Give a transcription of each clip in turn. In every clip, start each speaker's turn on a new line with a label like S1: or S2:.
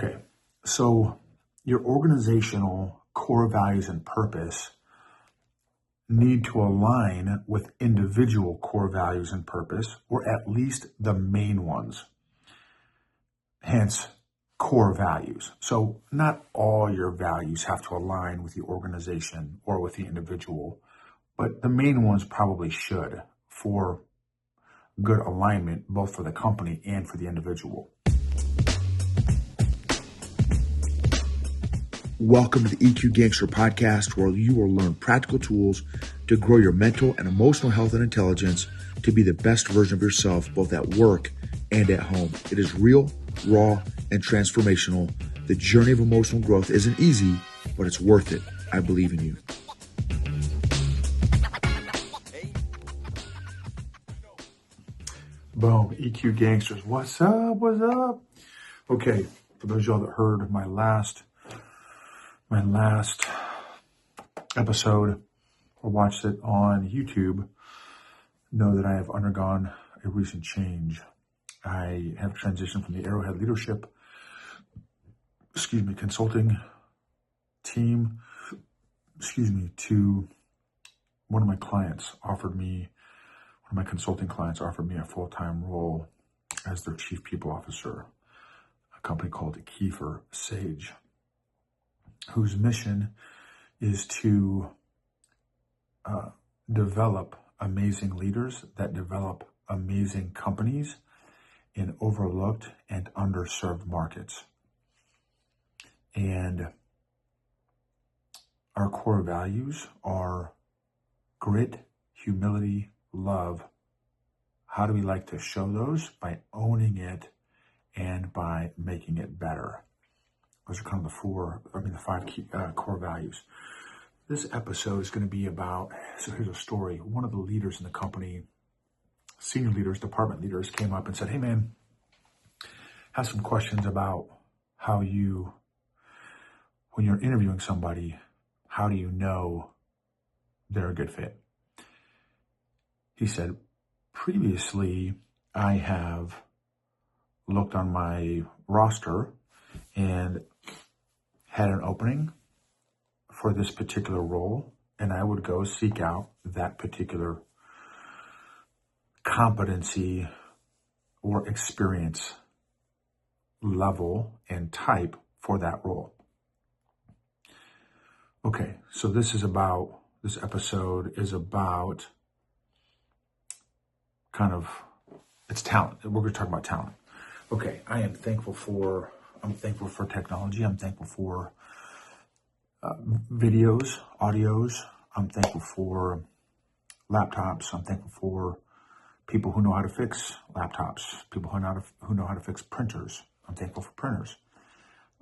S1: Okay, so your organizational core values and purpose need to align with individual core values and purpose, or at least the main ones, hence core values. So not all your values have to align with the organization or with the individual, but the main ones probably should for good alignment, both for the company and for the individual.
S2: Welcome to the EQ Gangster podcast, where you will learn practical tools to grow your mental and emotional health and intelligence to be the best version of yourself, both at work and at home. It is real, raw, and transformational. The journey of emotional growth isn't easy, but it's worth it. I believe in you.
S1: Boom, EQ Gangsters, what's up, what's up? Okay, for those of y'all that heard my last episode or watched it on YouTube, know that I have undergone a recent change. I have transitioned from the Arrowhead leadership, consulting team, to one of my consulting clients offered me a full-time role as their chief people officer, a company called Kiefer Sage, whose mission is to develop amazing leaders that develop amazing companies in overlooked and underserved markets. And our core values are grit, humility, love. How do we like to show those? By owning it and by making it better. Those are kind of the five key core values. This episode is going to be about, so here's a story. One of the leaders in the company, senior leaders, department leaders, came up and said, hey man, have some questions about when you're interviewing somebody, how do you know they're a good fit? He said, previously I have looked on my roster and had an opening for this particular role, and I would go seek out that particular competency or experience level and type for that role. Okay, so this episode is about it's talent. We're going to talk about talent. Okay, I'm thankful for technology. I'm thankful for videos, audios. I'm thankful for laptops. I'm thankful for people who know how to fix laptops, people who know how to fix printers. I'm thankful for printers.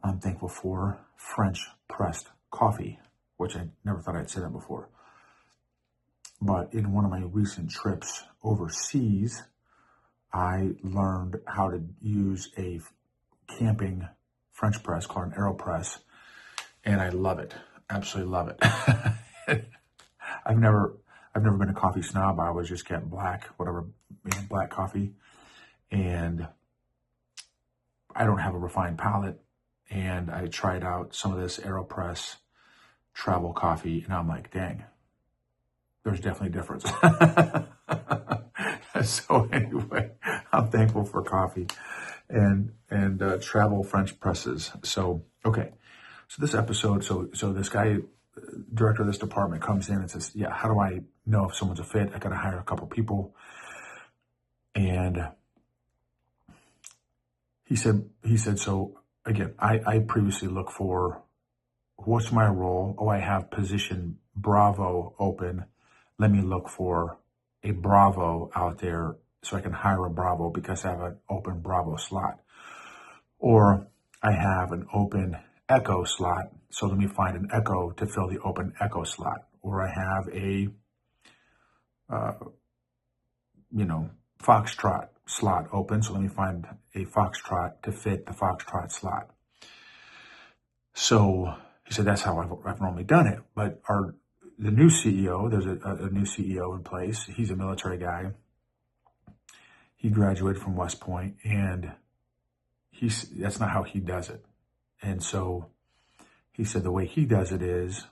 S1: I'm thankful for French pressed coffee, which I never thought I'd say that before. But in one of my recent trips overseas, I learned how to use a camping French press called an AeroPress, and I love it. Absolutely love it. I've never been a coffee snob. I always just get black coffee, and I don't have a refined palate. And I tried out some of this AeroPress travel coffee, and I'm like, dang, there's definitely a difference. So anyway, I'm thankful for coffee and travel French presses. So, okay. So this episode, so this guy, director of this department, comes in and says, yeah, how do I know if someone's a fit? I got to hire a couple people. And he said, so again, I previously look for, what's my role? Oh, I have position Bravo open. Let me look for a Bravo out there so I can hire a Bravo because I have an open Bravo slot. Or I have an open Echo slot, so let me find an Echo to fill the open Echo slot. Or I have a, Foxtrot slot open, so let me find a Foxtrot to fit the Foxtrot slot. So he said, that's how I've normally done it. But the new CEO, there's a new CEO in place. He's a military guy. He graduated from West Point, and that's not how he does it. And so he said the way he does it is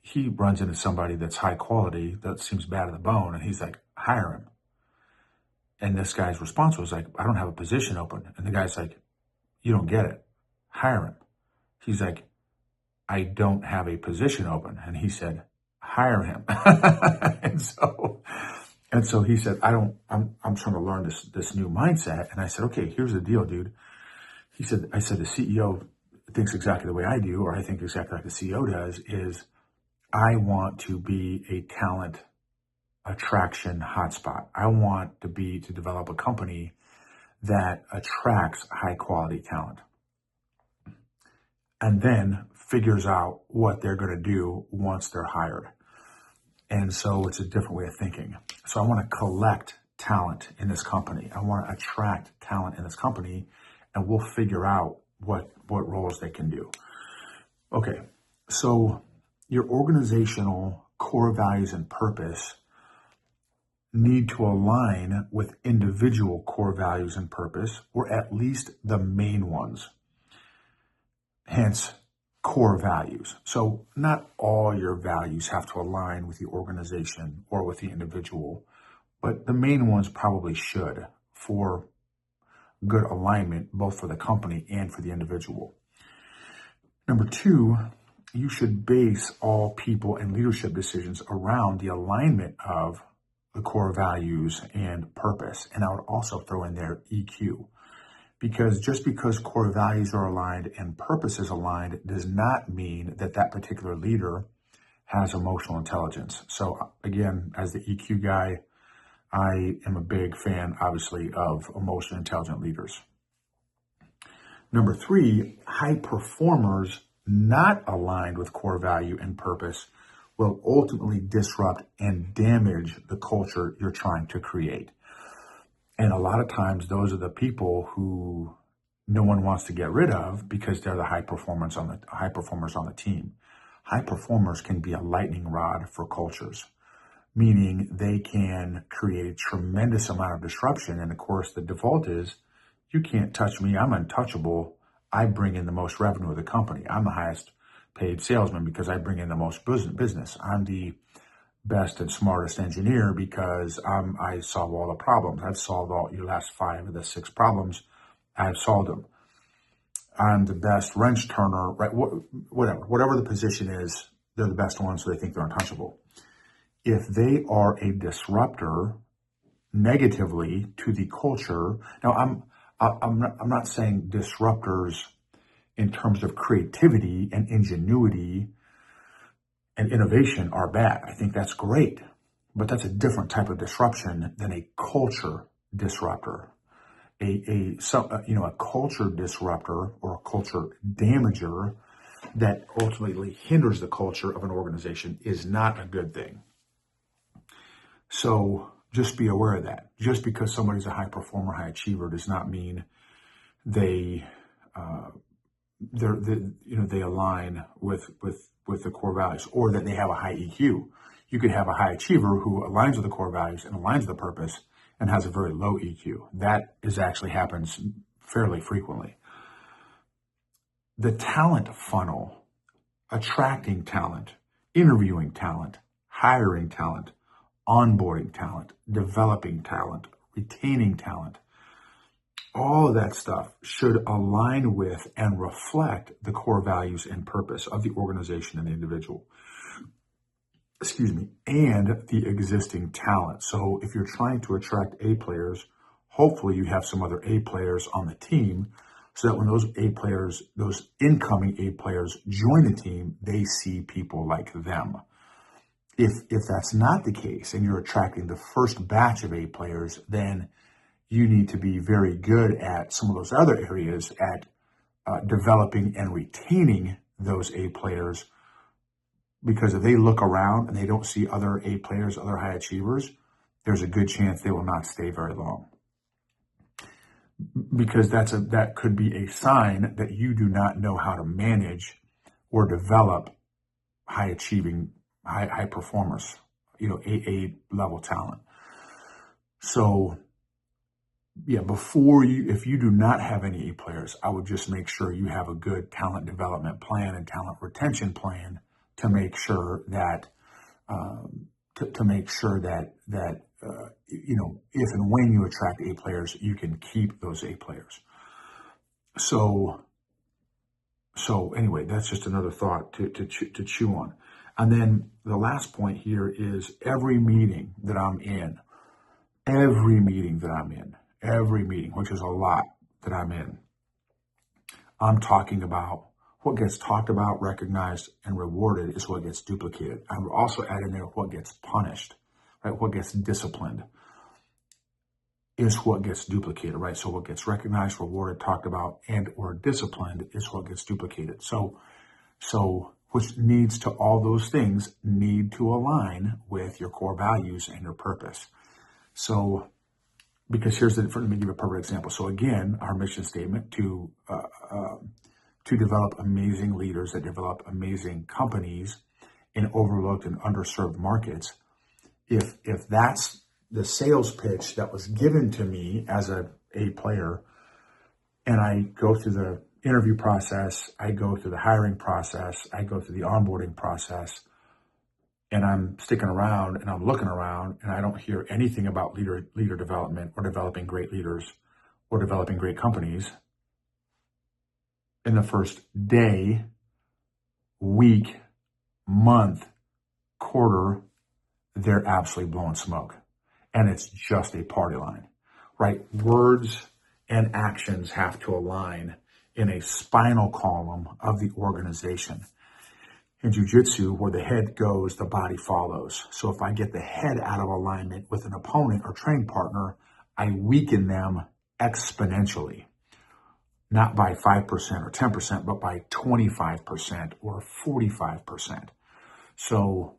S1: he runs into somebody that's high quality, that seems bad at the bone, and he's like, hire him. And this guy's response was like, I don't have a position open. And the guy's like, you don't get it. Hire him. He's like, I don't have a position open. And he said, hire him. and so he said, I'm trying to learn this new mindset. And I said, okay, here's the deal, dude. I said, the CEO thinks exactly the way I do, or I think exactly like the CEO does, is I want to be a talent attraction hotspot. I want to develop a company that attracts high quality talent and then figures out what they're going to do once they're hired. And so it's a different way of thinking. So I want to collect talent in this company. I want to attract talent in this company, and we'll figure out what roles they can do. Okay, so your organizational core values and purpose need to align with individual core values and purpose, or at least the main ones. Hence, core values. So not all your values have to align with the organization or with the individual, but the main ones probably should for good alignment, both for the company and for the individual. Number two, you should base all people and leadership decisions around the alignment of the core values and purpose. And I would also throw in there EQ. Because just because core values are aligned and purpose is aligned does not mean that that particular leader has emotional intelligence. So again, as the EQ guy, I am a big fan, obviously, of emotionally intelligent leaders. Number three, high performers not aligned with core value and purpose will ultimately disrupt and damage the culture you're trying to create. And a lot of times those are the people who no one wants to get rid of because they're the high performers on the team. High performers can be a lightning rod for cultures, meaning they can create a tremendous amount of disruption. And of course, the default is, you can't touch me. I'm untouchable. I bring in the most revenue of the company. I'm the highest paid salesman because I bring in the most business. I'm the best and smartest engineer because I solve all the problems. I've solved all your last 5 of the 6 problems. I've solved them. I'm the best wrench turner, right? Whatever the position is, they're the best ones, so they think they're untouchable. If they are a disruptor negatively to the culture, now I'm not saying disruptors in terms of creativity and ingenuity and innovation are bad. I think that's great, but that's a different type of disruption than a culture disruptor. A culture disruptor or a culture damager that ultimately hinders the culture of an organization is not a good thing. So just be aware of that. Just because somebody's a high performer, high achiever, does not mean they align with the core values, or that they have a high EQ. You could have a high achiever who aligns with the core values and aligns with the purpose and has a very low EQ. That actually happens fairly frequently. The talent funnel, attracting talent, interviewing talent, hiring talent, onboarding talent, developing talent, retaining talent, all of that stuff should align with and reflect the core values and purpose of the organization and the individual. And the existing talent. So if you're trying to attract A players, hopefully you have some other A players on the team so that when those A players, those incoming A players join the team, they see people like them. If that's not the case and you're attracting the first batch of A players, then you need to be very good at some of those other areas at developing and retaining those A players. Because if they look around and they don't see other A players, other high achievers, there's a good chance they will not stay very long. Because that could be a sign that you do not know how to manage or develop high achieving, high performers, AA level talent. So if you do not have any A players, I would just make sure you have a good talent development plan and talent retention plan to make sure that if and when you attract A players, you can keep those A players. So anyway, that's just another thought to chew on. And then the last point here is every meeting, which is a lot that I'm in, I'm talking about what gets talked about, recognized, and rewarded is what gets duplicated. I would also add in there what gets punished, right? What gets disciplined is what gets duplicated, right? So what gets recognized, rewarded, talked about, and or disciplined is what gets duplicated. So which needs to, all those things need to align with your core values and your purpose. So, because let me give you a perfect example. So again, our mission statement to develop amazing leaders that develop amazing companies in overlooked and underserved markets. If that's the sales pitch that was given to me as a player, and I go through the interview process, I go through the hiring process, I go through the onboarding process, and I'm sticking around and I'm looking around and I don't hear anything about leader development or developing great leaders or developing great companies in the first day, week, month, quarter, they're absolutely blowing smoke. And it's just a party line, right? Words and actions have to align in a spinal column of the organization. In jiu-jitsu, where the head goes, the body follows. So if I get the head out of alignment with an opponent or training partner, I weaken them exponentially. Not by 5% or 10%, but by 25% or 45%. So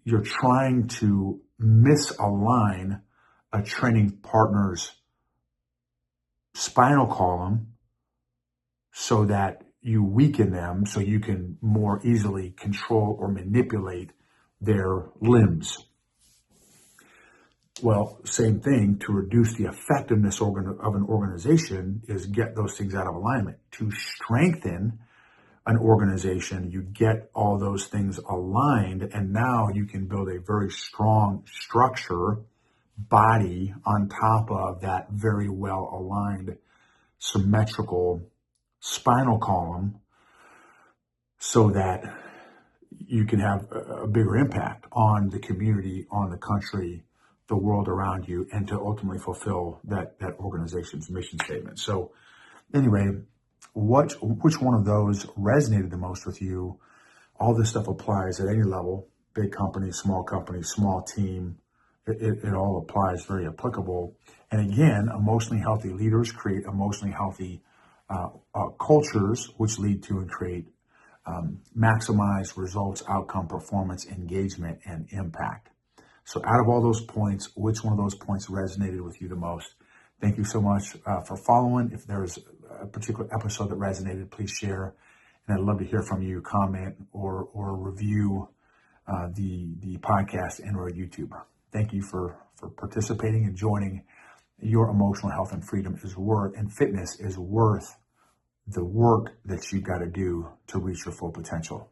S1: you're trying to misalign a training partner's spinal column so that you weaken them so you can more easily control or manipulate their limbs. Well, same thing, to reduce the effectiveness of an organization is get those things out of alignment. To strengthen an organization, you get all those things aligned, and now you can build a very strong structure, body on top of that very well aligned, symmetrical spinal column so that you can have a bigger impact on the community, on the country, the world around you, and to ultimately fulfill that organization's mission statement. So anyway, which one of those resonated the most with you? All this stuff applies at any level, big company, small team. It all applies, very applicable. And again, emotionally healthy leaders create emotionally healthy cultures, which lead to and create maximize results, outcome, performance, engagement, and impact. So out of all those points, which one of those points resonated with you the most? Thank you so much for following. If there's a particular episode that resonated, please share. And I'd love to hear from you, comment or review the podcast and or YouTube. Thank you for participating and joining. Your emotional health and freedom is worth, and fitness is worth the work that you got to do to reach your full potential.